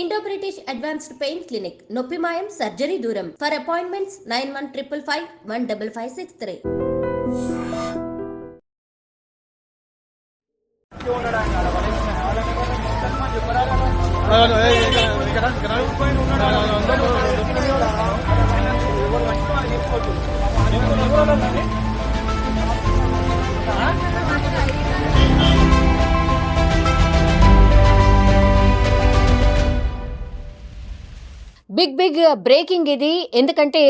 Indo British advanced pain clinic నొప్పి మాయం surgery దూరం. For appointments 9155515563. బిగ్ బ్రేకింగ్ ఇది. ఎందుకంటే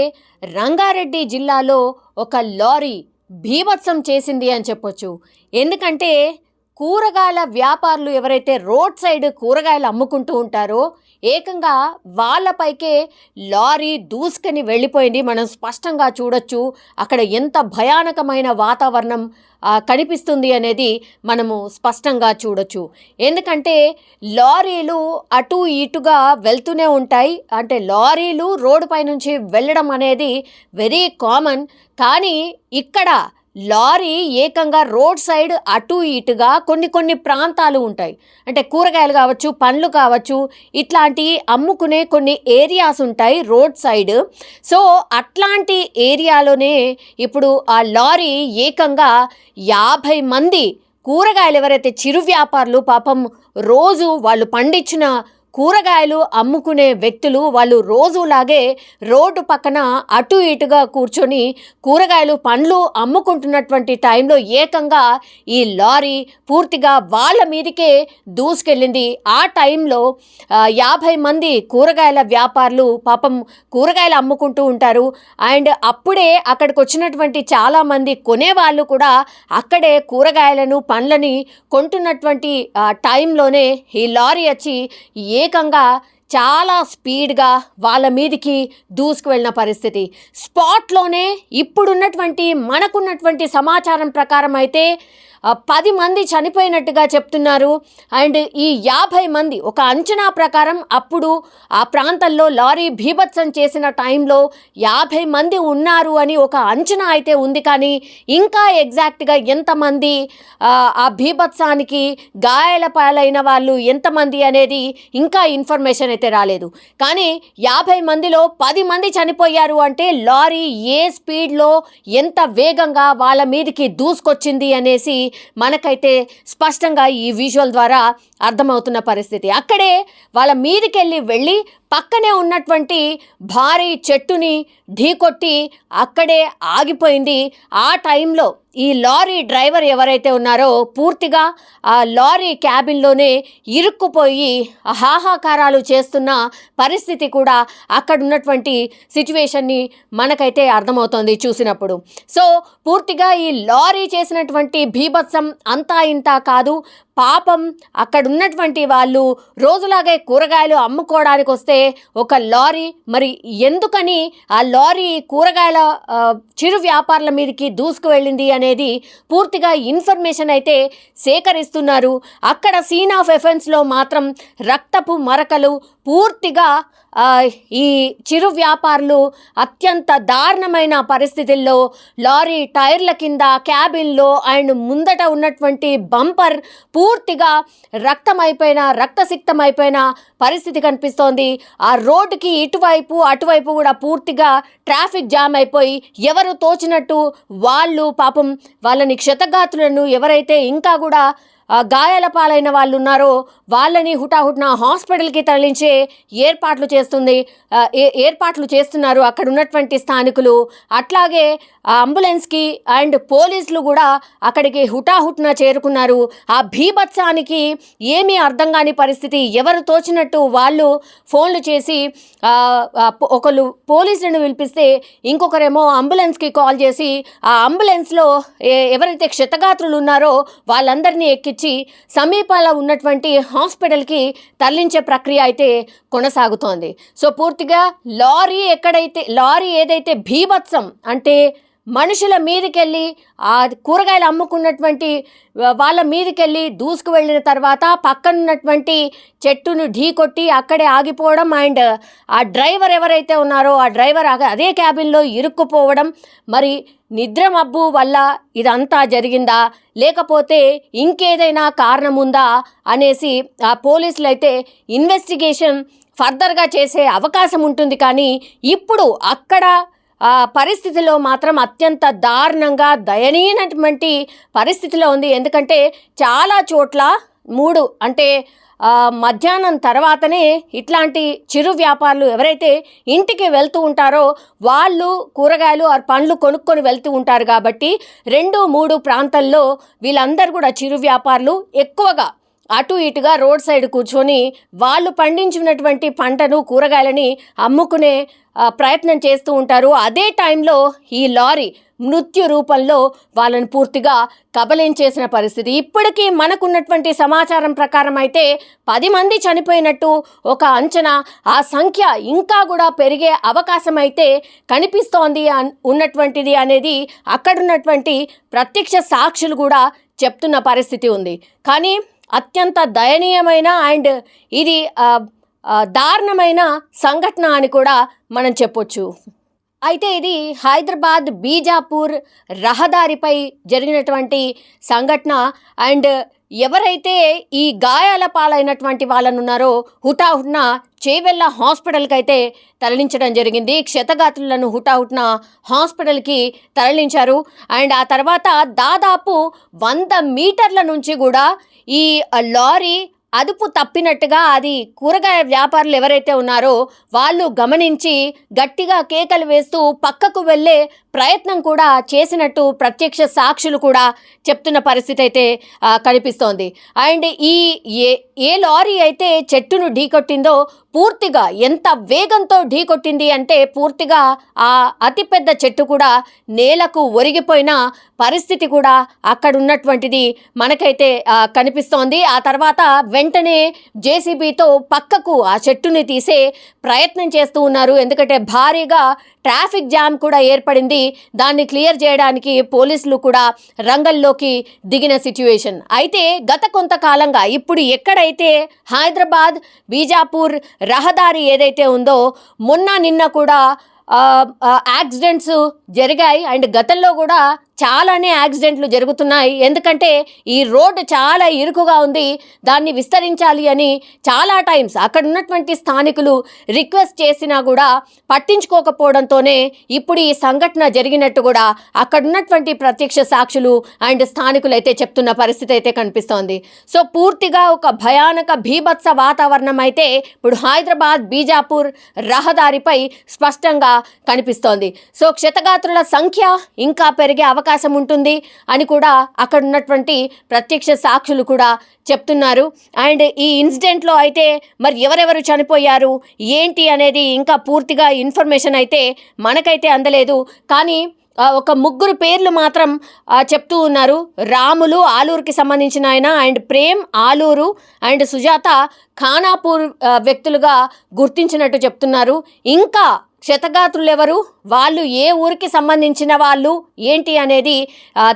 రంగారెడ్డి జిల్లాలో ఒక లారీ బీభత్సం చేసింది అని చెప్పొచ్చు. ఎందుకంటే కూరగాయల వ్యాపారులు ఎవరైతే రోడ్ సైడ్ కూరగాయలు అమ్ముకుంటూ ఉంటారో ఏకంగా వాళ్ళపైకే లారీ దూసుకొని వెళ్ళిపోయింది. మనం స్పష్టంగా చూడొచ్చు అక్కడ ఎంత భయానకమైన వాతావరణం కనిపిస్తుంది అనేది మనము స్పష్టంగా చూడొచ్చు. ఎందుకంటే లారీలు అటు ఇటుగా వెళ్తూనే ఉంటాయి. అంటే లారీలు రోడ్డుపై నుంచి వెళ్ళడం అనేది వెరీ కామన్. కానీ ఇక్కడ లారీ ఏకంగా రోడ్ సైడ్ అటు ఇటుగా కొన్ని ప్రాంతాలు ఉంటాయి. అంటే కూరగాయలు కావచ్చు, పండ్లు కావచ్చు, ఇట్లాంటి అమ్ముకునే కొన్ని ఏరియాస్ ఉంటాయి రోడ్ సైడ్. సో అట్లాంటి ఏరియాలోనే ఇప్పుడు ఆ లారీ ఏకంగా 50 మంది కూరగాయలు ఎవరైతే చిరు వ్యాపారులు పాపం రోజు వాళ్ళు పండించిన కూరగాయలు అమ్ముకునే వ్యక్తులు వాళ్ళు రోజులాగే రోడ్డు పక్కన అటు ఇటుగా కూర్చొని కూరగాయలు పండ్లు అమ్ముకుంటున్నటువంటి టైంలో ఏకంగా ఈ లారీ పూర్తిగా వాళ్ళ మీదకే దూసుకెళ్ళింది. ఆ టైంలో 50 మంది కూరగాయల వ్యాపారులు పాపం కూరగాయలు అమ్ముకుంటూ ఉంటారు. అండ్ అప్పుడే అక్కడికి వచ్చినటువంటి చాలామంది కొనేవాళ్ళు కూడా అక్కడే కూరగాయలను పండ్లని కొంటున్నటువంటి టైంలోనే ఈ లారీ వచ్చి ఏకంగా చాలా స్పీడ్గా వాళ్ళ మీదికి దూసుకు వెళ్ళిన పరిస్థితి. స్పాట్లోనే ఇప్పుడున్నటువంటి మనకున్నటువంటి సమాచారం ప్రకారం అయితే 10 మంది చనిపోయినట్టుగా చెప్తున్నారు. అండ్ ఈ 50 మంది ఒక అంచనా ప్రకారం అప్పుడు ఆ ప్రాంతంలో లారీ బీభత్సం చేసిన టైంలో 50 మంది ఉన్నారు అని ఒక అంచనా అయితే ఉంది. కానీ ఇంకా ఎగ్జాక్ట్గా ఎంతమంది ఆ బీభత్సానికి గాయాల పాలైన వాళ్ళు ఎంతమంది అనేది ఇంకా ఇన్ఫర్మేషన్ అయితే రాలేదు. కానీ 50 మందిలో 10 మంది చనిపోయారు అంటే లారీ ఏ స్పీడ్లో ఎంత వేగంగా వాళ్ళ మీదకి దూసుకొచ్చింది అనేసి మనకైతే స్పష్టంగా ఈ విజువల్ ద్వారా అర్థమవుతున్న పరిస్థితి. అక్కడే వాళ్ళ మీదకెళ్ళి వెళ్ళి పక్కనే ఉన్నటువంటి భారీ చెట్టుని ఢీకొట్టి అక్కడే ఆగిపోయింది. ఆ టైంలో ఈ లారీ డ్రైవర్ ఎవరైతే ఉన్నారో పూర్తిగా ఆ లారీ క్యాబిన్లోనే ఇరుక్కుపోయి హాహాకారాలు చేస్తున్న పరిస్థితి కూడా అక్కడ ఉన్నటువంటి సిచ్యువేషన్ని మనకైతే అర్థమవుతోంది చూసినప్పుడు. సో పూర్తిగా ఈ లారీ చేసినటువంటి బీభత్సం అంతా ఇంతా కాదు. పాపం అక్కడ ఉన్నటువంటి వాళ్ళు రోజులాగే కూరగాయలు అమ్ముకోవడానికి వస్తే ఒక లారీ మరి ఎందుకని ఆ లారీ కూరగాయల చిరు వ్యాపారుల మీదకి దూసుకు వెళ్ళింది అనేది పూర్తిగా ఇన్ఫర్మేషన్ అయితే సేకరిస్తున్నారు. అక్కడ సీన్ ఆఫ్ ఎఫెన్స్లో మాత్రం రక్తపు మరకలు పూర్తిగా ఈ చిరు వ్యాపారులు అత్యంత దారుణమైన పరిస్థితుల్లో లారీ టైర్ల కింద క్యాబిన్లో అండ్ ముందట ఉన్నటువంటి బంపర్ పూర్తిగా రక్తసిక్తమైపోయిన పరిస్థితి కనిపిస్తోంది. ఆ రోడ్డుకి ఇటువైపు అటువైపు కూడా పూర్తిగా ట్రాఫిక్ జామ్ అయిపోయి ఎవరు తోచినట్టు వాళ్ళు పాపం వాళ్ళని క్షతగాత్రులను ఎవరైతే ఇంకా కూడా గాయాల పాలైన వాళ్ళు ఉన్నారో వాళ్ళని హుటాహుటిన హాస్పిటల్కి తరలించే ఏర్పాట్లు చేస్తున్నారు అక్కడ ఉన్నటువంటి స్థానికులు. అట్లాగే అంబులెన్స్కి అండ్ పోలీసులు కూడా అక్కడికి హుటాహుటిన చేరుకున్నారు. ఆ బీభత్సానికి ఏమీ అర్థం కాని పరిస్థితి. ఎవరు తోచినట్టు వాళ్ళు ఫోన్లు చేసి ఒకళ్ళు పోలీసులను పిలిపిస్తే ఇంకొకరేమో అంబులెన్స్కి కాల్ చేసి ఆ అంబులెన్స్లో ఎవరైతే క్షతగాత్రులు ఉన్నారో వాళ్ళందరినీ ఎక్కి సమీపాల ఉన్నటువంటి హాస్పిటల్కి తరలించే ప్రక్రియ అయితే కొనసాగుతోంది. సో పూర్తిగా లారీ ఏదైతే బీభత్సం అంటే మనుషుల మీదకెళ్ళి ఆ కూరగాయలు అమ్ముకున్నటువంటి వాళ్ళ మీదకెళ్ళి దూసుకు వెళ్ళిన తర్వాత పక్కనున్నటువంటి చెట్టును ఢీకొట్టి అక్కడే ఆగిపోవడం అండ్ ఆ డ్రైవర్ ఎవరైతే ఉన్నారో ఆ డ్రైవర్ అదే క్యాబిన్లో ఇరుక్కుపోవడం. మరి నిద్ర మబ్బు వల్ల ఇదంతా జరిగిందా లేకపోతే ఇంకేదైనా కారణం ఉందా అనేసి ఆ పోలీసులు అయితే ఇన్వెస్టిగేషన్ ఫర్దర్గా చేసే అవకాశం ఉంటుంది. కానీ ఇప్పుడు అక్కడ పరిస్థితిలో మాత్రం అత్యంత దారుణంగా దయనీయమైనటువంటి పరిస్థితిలో ఉంది. ఎందుకంటే చాలా చోట్ల 3 అంటే మధ్యాహ్నం తర్వాతనే ఇట్లాంటి చిరు వ్యాపారులు ఎవరైతే ఇంటికి వెళ్తూ ఉంటారో వాళ్ళు కూరగాయలు పండ్లు కొనుక్కొని వెళ్తూ ఉంటారు. కాబట్టి 2-3 ప్రాంతాల్లో వీళ్ళందరూ కూడా చిరు వ్యాపారులు ఎక్కువగా అటు ఇటుగా రోడ్ సైడ్ కూర్చొని వాళ్ళు పండించినటువంటి పంటను కూరగాయలని అమ్ముకునే ప్రయత్నం చేస్తూ ఉంటారు. అదే టైంలో ఈ లారీ మృత్యు రూపంలో వాళ్ళని పూర్తిగా కబళించేసిన పరిస్థితి. ఇప్పటికీ మనకున్నటువంటి సమాచారం ప్రకారం అయితే 10 మంది చనిపోయినట్టు ఒక అంచనా. ఆ సంఖ్య ఇంకా కూడా పెరిగే అవకాశం అయితే కనిపిస్తోంది ఉన్నటువంటిది అనేది అక్కడున్నటువంటి ప్రత్యక్ష సాక్షులు కూడా చెప్తున్న పరిస్థితి ఉంది. కానీ అత్యంత దయనీయమైన అండ్ ఇది దారుణమైన సంఘటన అని కూడా మనం చెప్పొచ్చు. అయితే ఇది హైదరాబాద్ బీజాపూర్ రహదారిపై జరిగినటువంటి సంఘటన. అండ్ ఎవరైతే ఈ గాయాల పాలైనటువంటి వాళ్ళను ఉన్నారో హుటాహుటిన చేవెళ్ళ హాస్పిటల్కి అయితే తరలించడం జరిగింది. క్షతగాత్రులను హుటాహుటిన హాస్పిటల్కి తరలించారు. అండ్ ఆ తర్వాత దాదాపు 100 మీటర్ల నుంచి కూడా ఈ లారీ అదుపు తప్పినట్టుగా అది కూరగాయ వ్యాపారులు ఎవరైతే ఉన్నారో వాళ్ళు గమనించి గట్టిగా కేకలు వేస్తూ పక్కకు వెళ్ళే ప్రయత్నం కూడా చేసినట్టు ప్రత్యక్ష సాక్షులు కూడా చెప్తున్న పరిస్థితి అయితే కనిపిస్తోంది. అండ్ ఏ లారీ అయితే చెట్టును ఢీకొట్టిందో పూర్తిగా ఎంత వేగంతో ఢీకొట్టింది అంటే పూర్తిగా ఆ అతిపెద్ద చెట్టు కూడా నేలకు ఒరిగిపోయిన పరిస్థితి కూడా అక్కడ ఉన్నటువంటిది మనకైతే కనిపిస్తోంది. ఆ తర్వాత వెంటనే జేసీబీతో పక్కకు ఆ చెట్టుని తీసే ప్రయత్నం చేస్తూ ఉన్నారు. ఎందుకంటే భారీగా ట్రాఫిక్ జామ్ కూడా ఏర్పడింది. దాన్ని క్లియర్ చేయడానికి పోలీసులు కూడా రంగంలోకి దిగిన సిచ్యువేషన్. అయితే గత కొంతకాలంగా ఇప్పుడు ఎక్కడైతే హైదరాబాద్ బీజాపూర్ రహదారి ఏదైతే ఉందో నిన్న కూడా యాక్సిడెంట్స్ జరిగాయి. అండ్ గతంలో కూడా చాలానే యాక్సిడెంట్లు జరుగుతున్నాయి. ఎందుకంటే ఈ రోడ్డు చాలా ఇరుకుగా ఉంది, దాన్ని విస్తరించాలి అని చాలా టైమ్స్ అక్కడ ఉన్నటువంటి స్థానికులు రిక్వెస్ట్ చేసినా కూడా పట్టించుకోకపోవడంతోనే ఇప్పుడు ఈ సంఘటన జరిగినట్టు కూడా అక్కడ ఉన్నటువంటి ప్రత్యక్ష సాక్షులు అండ్ స్థానికులు అయితే చెప్తున్న పరిస్థితి అయితే కనిపిస్తోంది. సో పూర్తిగా ఒక భయానక భీభత్స వాతావరణం అయితే ఇప్పుడు హైదరాబాద్ బీజాపూర్ రహదారిపై స్పష్టంగా కనిపిస్తోంది. సో క్షతగాత్రుల సంఖ్య ఇంకా పెరిగే అవకాశం ఉంటుంది అని కూడా అక్కడ ఉన్నటువంటి ప్రత్యక్ష సాక్షులు కూడా చెప్తున్నారు. అండ్ ఈ ఇన్సిడెంట్లో అయితే మరి ఎవరెవరు చనిపోయారు ఏంటి అనేది ఇంకా పూర్తిగా ఇన్ఫర్మేషన్ అయితే మనకైతే అందలేదు. కానీ ఒక 3 పేర్లు మాత్రం చెప్తూ ఉన్నారు. రాములు ఆలూరుకి సంబంధించిన ఆయన అండ్ ప్రేమ్ ఆలూరు అండ్ సుజాత ఖానాపూర్ వ్యక్తులుగా గుర్తించినట్టు చెప్తున్నారు. ఇంకా క్షతగాత్రులు ఎవరు, వాళ్ళు ఏ ఊరికి సంబంధించిన వాళ్ళు ఏంటి అనేది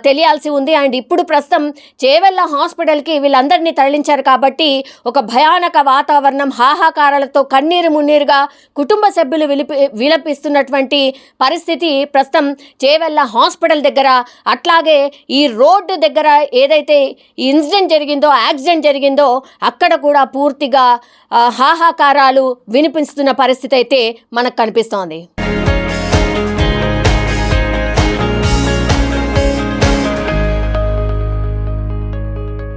తెలియాల్సి ఉంది. అండ్ ఇప్పుడు ప్రస్తుతం చేవెళ్ళ హాస్పిటల్కి వీళ్ళందరినీ తరలించారు కాబట్టి ఒక భయానక వాతావరణం, హాహాకారాలతో కన్నీరు మున్నీరుగా కుటుంబ సభ్యులు విలపిస్తున్నటువంటి పరిస్థితి ప్రస్తుతం చేవెళ్ళ హాస్పిటల్ దగ్గర, అట్లాగే ఈ రోడ్డు దగ్గర ఏదైతే ఇన్సిడెంట్ జరిగిందో, యాక్సిడెంట్ జరిగిందో అక్కడ కూడా పూర్తిగా హాహాకారాలు వినిపిస్తున్న పరిస్థితి అయితే మనకు కనిపిస్తోంది.